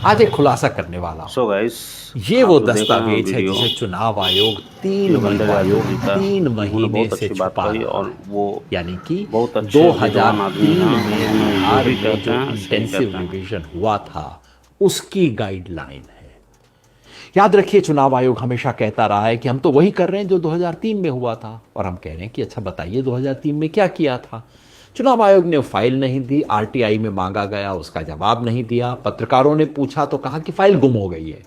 आज एक खुलासा करने वाला सो हूँ। गाइस, ये आप वो जो देख रहे हैं दस्तावेज है वीडियो, जिसे चुनाव आयोग ये बंडे यादव जी का। तीन उन्होंने महीने बहुत से अच्छी बात छुपा कही रहा और है। वो यानी कि बहुत अच्छे विद्वान आदमी 2003 हैं। में उन्होंने जो बिहार भी में कहते जो हैं सही इंटेंसिव कहते हैं। रिवीजन हुआ था उसकी गाइडलाइन है। याद रखिए, चुनाव आयोग हमेशा कहता रहा है कि हम तो वही कर रहे हैं जो 2003 में हुआ था, और हम कह रहे हैं कि अच्छा बताइए 2003 में क्या किया था। चुनाव आयोग ने फाइल नहीं दी, आरटीआई में मांगा गया, उसका जवाब नहीं दिया। पत्रकारों ने पूछा तो कहा कि फाइल गुम हो गई है।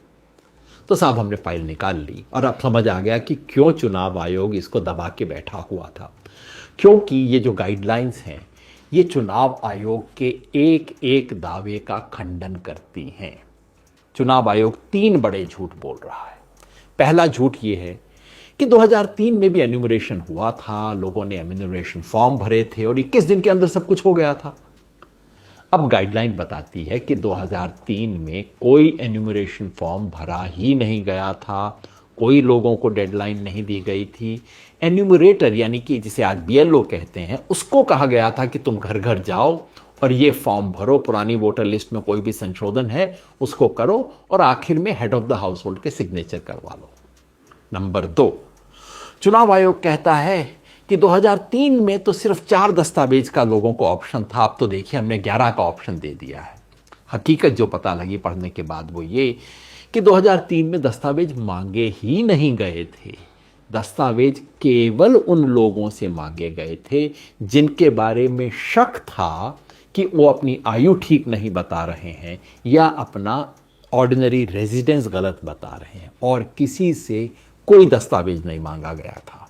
तो साहब हमने फाइल निकाल ली और अब समझ आ गया कि क्यों चुनाव आयोग इसको दबा के बैठा हुआ था। क्योंकि ये जो गाइडलाइंस हैं ये चुनाव आयोग के एक एक दावे का खंडन करती हैं। चुनाव आयोग तीन बड़े झूठ बोल रहा है। पहला झूठ ये है कि 2003 में भी एन्यूमरेशन हुआ था, लोगों ने एन्यूमरेशन फॉर्म भरे थे और 21 दिन के अंदर सब कुछ हो गया था। अब गाइडलाइन बताती है कि 2003 में कोई एन्यूमरेशन फॉर्म भरा ही नहीं गया था, कोई लोगों को डेडलाइन नहीं दी गई थी। एन्यूमरेटर यानी कि जिसे आज बीएलओ कहते हैं, उसको कहा गया था कि तुम घर घर जाओ और ये फॉर्म भरो, पुरानी वोटर लिस्ट में कोई भी संशोधन है उसको करो और आखिर में head of the house hold के सिग्नेचर करवा लो। नंबर दो, चुनाव आयोग कहता है कि 2003 में तो सिर्फ 4 दस्तावेज का लोगों को ऑप्शन था, अब तो देखिए हमने 11 का ऑप्शन दे दिया है। हकीकत जो पता लगी पढ़ने के बाद वो ये कि 2003 में दस्तावेज मांगे ही नहीं गए थे। दस्तावेज केवल उन लोगों से मांगे गए थे जिनके बारे में शक था कि वो अपनी आयु ठीक नहीं बता रहे हैं या अपना ऑर्डिनरी रेजिडेंस गलत बता रहे हैं, और किसी से कोई दस्तावेज नहीं मांगा गया था।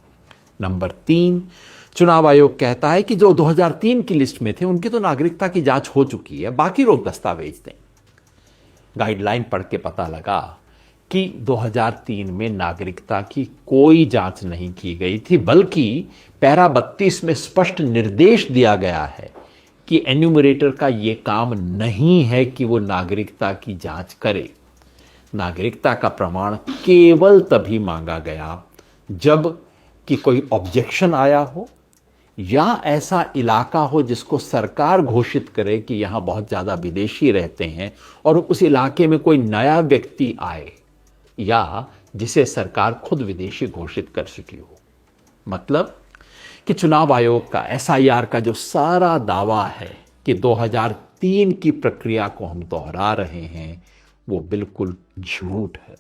नंबर 3, चुनाव आयोग कहता है कि जो 2003 की लिस्ट में थे उनकी तो नागरिकता की जांच हो चुकी है, बाकी लोग दस्तावेज दें। गाइडलाइन पढ़ के पता लगा कि 2003 में नागरिकता की कोई जांच नहीं की गई थी, बल्कि पैरा 32 में स्पष्ट निर्देश दिया गया है कि एन्यूमरेटर का यह काम नहीं है कि वो नागरिकता की जांच करे। नागरिकता का प्रमाण केवल तभी मांगा गया जब कि कोई ऑब्जेक्शन आया हो या ऐसा इलाका हो जिसको सरकार घोषित करे कि यहाँ बहुत ज़्यादा विदेशी रहते हैं और उस इलाके में कोई नया व्यक्ति आए या जिसे सरकार खुद विदेशी घोषित कर चुकी हो। मतलब कि चुनाव आयोग का एसआईआर का जो सारा दावा है कि 2003 की प्रक्रिया को हम दोहरा रहे हैं वो बिल्कुल झूठ है।